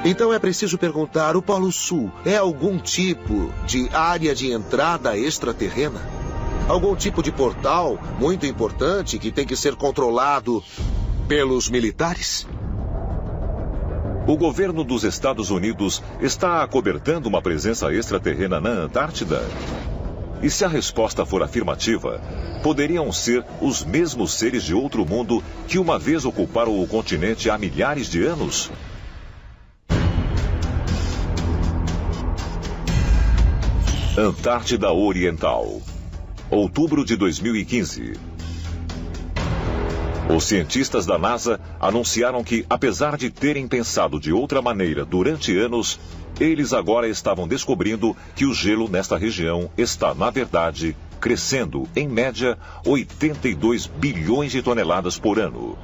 Então é preciso perguntar, o Polo Sul é algum tipo de área de entrada extraterrena? Algum tipo de portal muito importante que tem que ser controlado pelos militares? O governo dos Estados Unidos está acobertando uma presença extraterrena na Antártida? E se a resposta for afirmativa, poderiam ser os mesmos seres de outro mundo que uma vez ocuparam o continente há milhares de anos? Antártida Oriental, outubro de 2015. Os cientistas da NASA anunciaram que, apesar de terem pensado de outra maneira durante anos, eles agora estavam descobrindo que o gelo nesta região está, na verdade, crescendo, em média, 82 bilhões de toneladas por ano.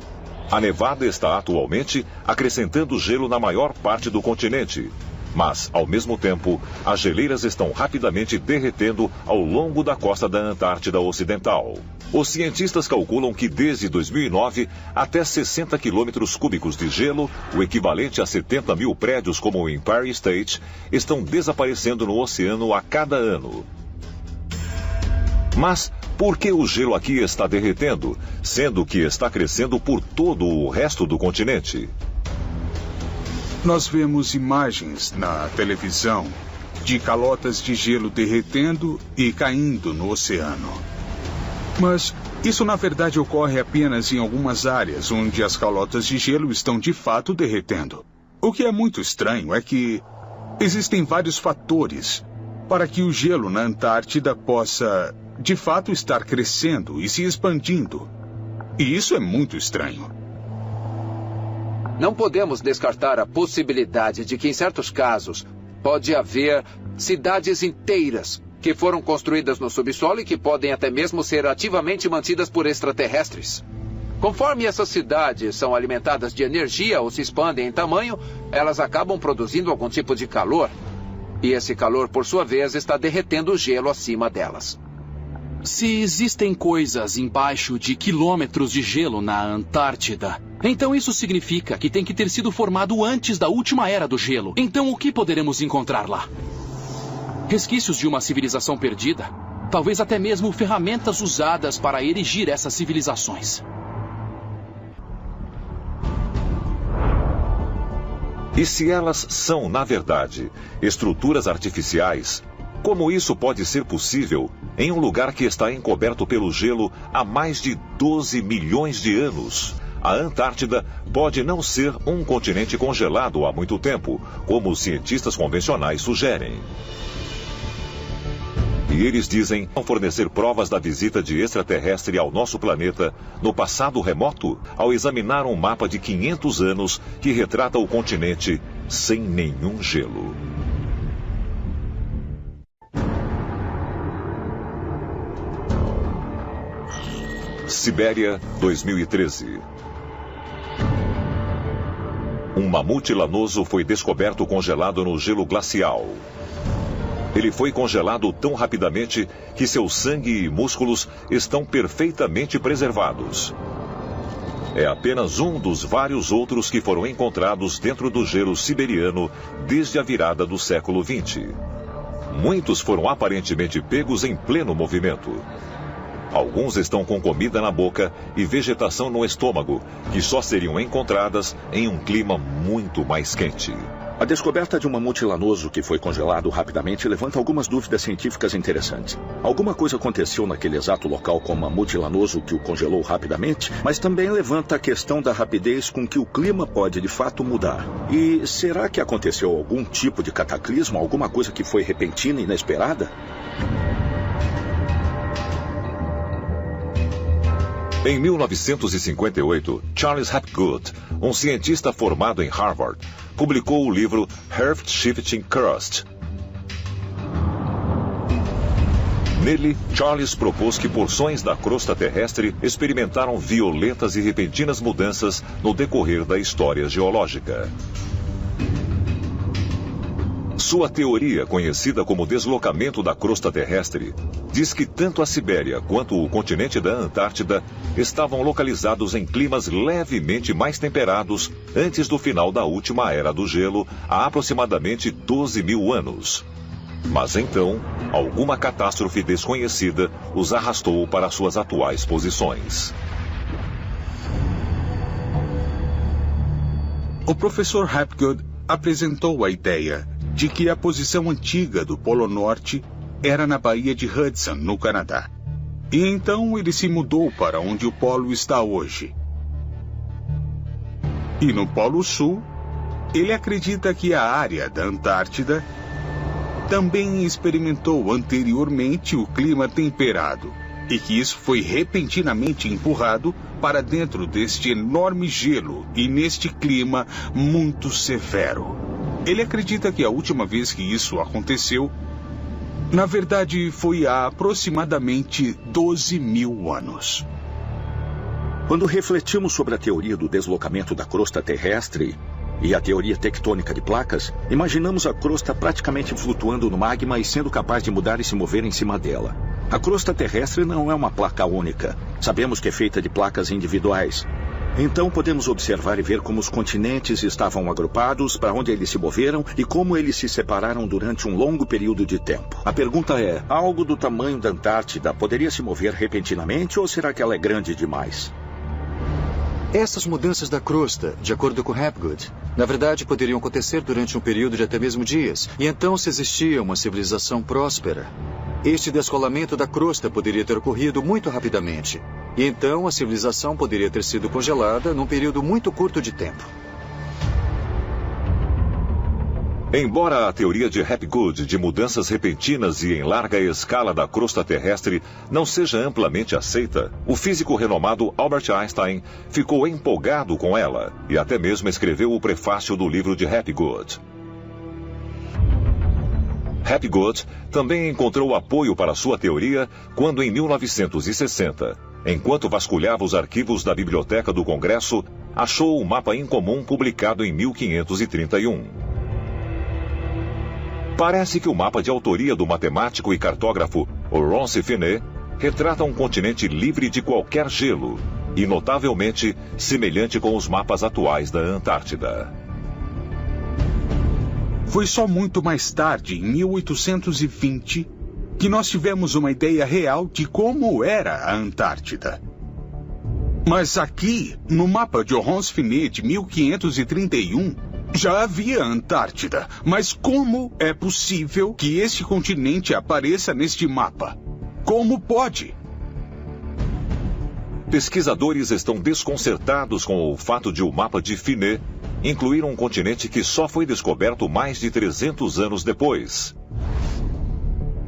A nevada está atualmente acrescentando gelo na maior parte do continente. Mas, ao mesmo tempo, as geleiras estão rapidamente derretendo ao longo da costa da Antártida Ocidental. Os cientistas calculam que desde 2009, até 60 quilômetros cúbicos de gelo, o equivalente a 70 mil prédios como o Empire State, estão desaparecendo no oceano a cada ano. Mas por que o gelo aqui está derretendo, sendo que está crescendo por todo o resto do continente? Nós vemos imagens na televisão de calotas de gelo derretendo e caindo no oceano. Mas isso na verdade ocorre apenas em algumas áreas onde as calotas de gelo estão de fato derretendo. O que é muito estranho é que existem vários fatores para que o gelo na Antártida possa de fato estar crescendo e se expandindo. E isso é muito estranho. Não podemos descartar a possibilidade de que, em certos casos, pode haver cidades inteiras que foram construídas no subsolo e que podem até mesmo ser ativamente mantidas por extraterrestres. Conforme essas cidades são alimentadas de energia ou se expandem em tamanho, elas acabam produzindo algum tipo de calor. E esse calor, por sua vez, está derretendo o gelo acima delas. Se existem coisas embaixo de quilômetros de gelo na Antártida, então isso significa que tem que ter sido formado antes da última era do gelo. Então o que poderemos encontrar lá? Resquícios de uma civilização perdida? Talvez até mesmo ferramentas usadas para erigir essas civilizações. E se elas são, na verdade, estruturas artificiais, como isso pode ser possível em um lugar que está encoberto pelo gelo há mais de 12 milhões de anos? A Antártida pode não ser um continente congelado há muito tempo, como os cientistas convencionais sugerem. E eles dizem não fornecer provas da visita de extraterrestre ao nosso planeta no passado remoto, ao examinar um mapa de 500 anos que retrata o continente sem nenhum gelo. Sibéria, 2013. Um mamute lanoso foi descoberto congelado no gelo glacial. Ele foi congelado tão rapidamente que seu sangue e músculos estão perfeitamente preservados. É apenas um dos vários outros que foram encontrados dentro do gelo siberiano desde a virada do século XX. Muitos foram aparentemente pegos em pleno movimento. Alguns estão com comida na boca e vegetação no estômago, que só seriam encontradas em um clima muito mais quente. A descoberta de um mamute lanoso que foi congelado rapidamente levanta algumas dúvidas científicas interessantes. Alguma coisa aconteceu naquele exato local com o mamute lanoso que o congelou rapidamente, mas também levanta a questão da rapidez com que o clima pode de fato mudar. E será que aconteceu algum tipo de cataclismo, alguma coisa que foi repentina e inesperada? Em 1958, Charles Hapgood, um cientista formado em Harvard, publicou o livro Earth Shifting Crust. Nele, Charles propôs que porções da crosta terrestre experimentaram violentas e repentinas mudanças no decorrer da história geológica. Sua teoria, conhecida como deslocamento da crosta terrestre, diz que tanto a Sibéria quanto o continente da Antártida estavam localizados em climas levemente mais temperados antes do final da última era do gelo, há aproximadamente 12 mil anos. Mas então, alguma catástrofe desconhecida os arrastou para suas atuais posições. O professor Hapgood apresentou a ideia de que a posição antiga do Polo Norte era na Baía de Hudson, no Canadá. E então ele se mudou para onde o Polo está hoje. E no Polo Sul, ele acredita que a área da Antártida também experimentou anteriormente o clima temperado e que isso foi repentinamente empurrado para dentro deste enorme gelo e neste clima muito severo. Ele acredita que a última vez que isso aconteceu, na verdade, foi há aproximadamente 12 mil anos. Quando refletimos sobre a teoria do deslocamento da crosta terrestre e a teoria tectônica de placas, imaginamos a crosta praticamente flutuando no magma e sendo capaz de mudar e se mover em cima dela. A crosta terrestre não é uma placa única. Sabemos que é feita de placas individuais. Então podemos observar e ver como os continentes estavam agrupados, para onde eles se moveram e como eles se separaram durante um longo período de tempo. A pergunta é, algo do tamanho da Antártida poderia se mover repentinamente ou será que ela é grande demais? Essas mudanças da crosta, de acordo com Hapgood, na verdade poderiam acontecer durante um período de até mesmo dias. E então, se existia uma civilização próspera, este descolamento da crosta poderia ter ocorrido muito rapidamente. E então a civilização poderia ter sido congelada num período muito curto de tempo. Embora a teoria de Hapgood de mudanças repentinas e em larga escala da crosta terrestre não seja amplamente aceita, o físico renomado Albert Einstein ficou empolgado com ela e até mesmo escreveu o prefácio do livro de Hapgood. Hapgood também encontrou apoio para sua teoria quando, em 1960, enquanto vasculhava os arquivos da Biblioteca do Congresso, achou o mapa incomum publicado em 1531. Parece que o mapa de autoria do matemático e cartógrafo Laurence Finet retrata um continente livre de qualquer gelo e notavelmente semelhante com os mapas atuais da Antártida. Foi só muito mais tarde, em 1820, que nós tivemos uma ideia real de como era a Antártida. Mas aqui, no mapa de Laurence Finet de 1531, já havia Antártida. Mas como é possível que este continente apareça neste mapa? Como pode? Pesquisadores estão desconcertados com o fato de o mapa de Finet incluir um continente que só foi descoberto mais de 300 anos depois.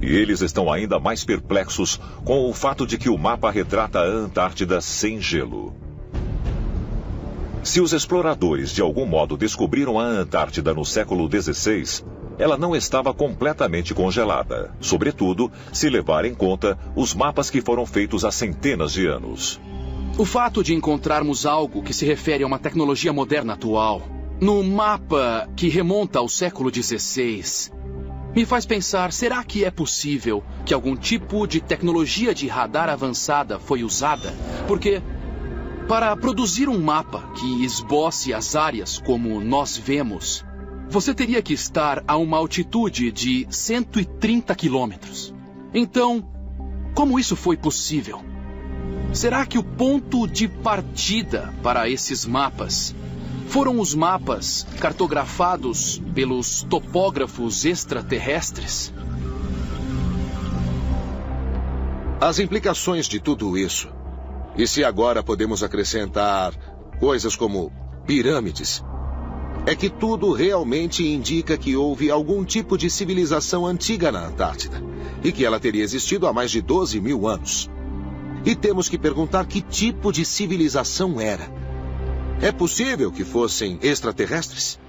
E eles estão ainda mais perplexos com o fato de que o mapa retrata a Antártida sem gelo. Se os exploradores de algum modo descobriram a Antártida no século XVI, ela não estava completamente congelada, sobretudo se levar em conta os mapas que foram feitos há centenas de anos. O fato de encontrarmos algo que se refere a uma tecnologia moderna atual, no mapa que remonta ao século XVI, me faz pensar, será que é possível que algum tipo de tecnologia de radar avançada foi usada? Porque, para produzir um mapa que esboce as áreas como nós vemos, você teria que estar a uma altitude de 130 quilômetros. Então, como isso foi possível? Será que o ponto de partida para esses mapas foram os mapas cartografados pelos topógrafos extraterrestres? As implicações de tudo isso, e se agora podemos acrescentar coisas como pirâmides, é que tudo realmente indica que houve algum tipo de civilização antiga na Antártida e que ela teria existido há mais de 12 mil anos. E temos que perguntar que tipo de civilização era. É possível que fossem extraterrestres?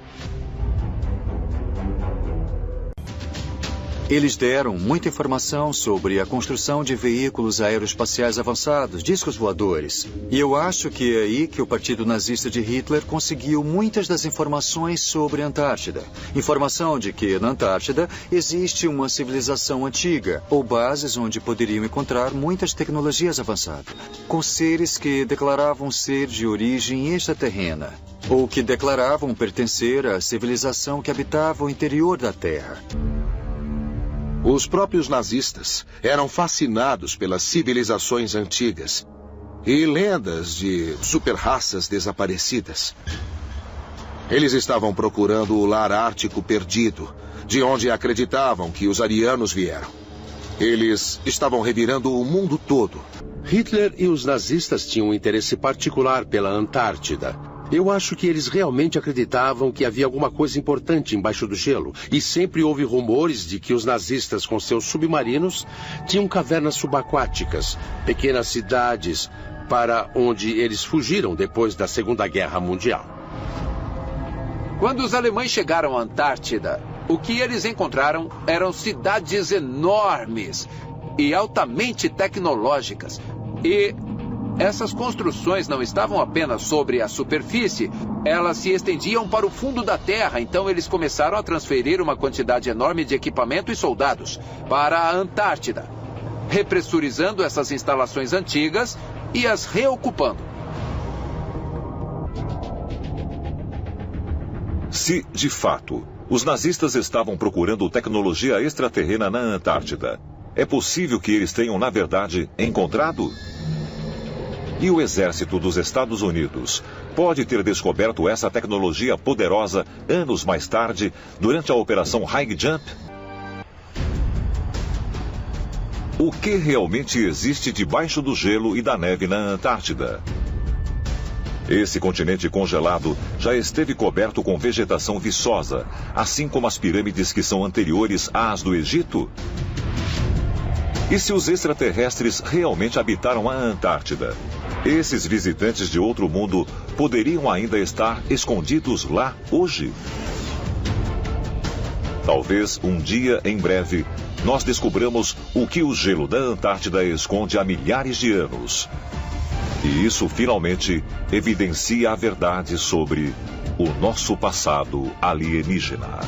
Eles deram muita informação sobre a construção de veículos aeroespaciais avançados, discos voadores. E eu acho que é aí que o Partido Nazista de Hitler conseguiu muitas das informações sobre a Antártida. Informação de que na Antártida existe uma civilização antiga, ou bases onde poderiam encontrar muitas tecnologias avançadas, com seres que declaravam ser de origem extraterrena, ou que declaravam pertencer à civilização que habitava o interior da Terra. Os próprios nazistas eram fascinados pelas civilizações antigas e lendas de super-raças desaparecidas. Eles estavam procurando o lar ártico perdido, de onde acreditavam que os arianos vieram. Eles estavam revirando o mundo todo. Hitler e os nazistas tinham um interesse particular pela Antártida. Eu acho que eles realmente acreditavam que havia alguma coisa importante embaixo do gelo. E sempre houve rumores de que os nazistas, com seus submarinos, tinham cavernas subaquáticas, pequenas cidades, para onde eles fugiram depois da Segunda Guerra Mundial. Quando os alemães chegaram à Antártida, o que eles encontraram eram cidades enormes e altamente tecnológicas. E essas construções não estavam apenas sobre a superfície, elas se estendiam para o fundo da Terra. Então eles começaram a transferir uma quantidade enorme de equipamento e soldados para a Antártida, repressurizando essas instalações antigas e as reocupando. Se, de fato, os nazistas estavam procurando tecnologia extraterrena na Antártida, é possível que eles tenham, na verdade, encontrado? E o exército dos Estados Unidos pode ter descoberto essa tecnologia poderosa anos mais tarde, durante a Operação High Jump? O que realmente existe debaixo do gelo e da neve na Antártida? Esse continente congelado já esteve coberto com vegetação viçosa, assim como as pirâmides que são anteriores às do Egito? E se os extraterrestres realmente habitaram a Antártida? Esses visitantes de outro mundo poderiam ainda estar escondidos lá hoje? Talvez um dia, em breve, nós descobramos o que o gelo da Antártida esconde há milhares de anos. E isso finalmente evidencia a verdade sobre o nosso passado alienígena.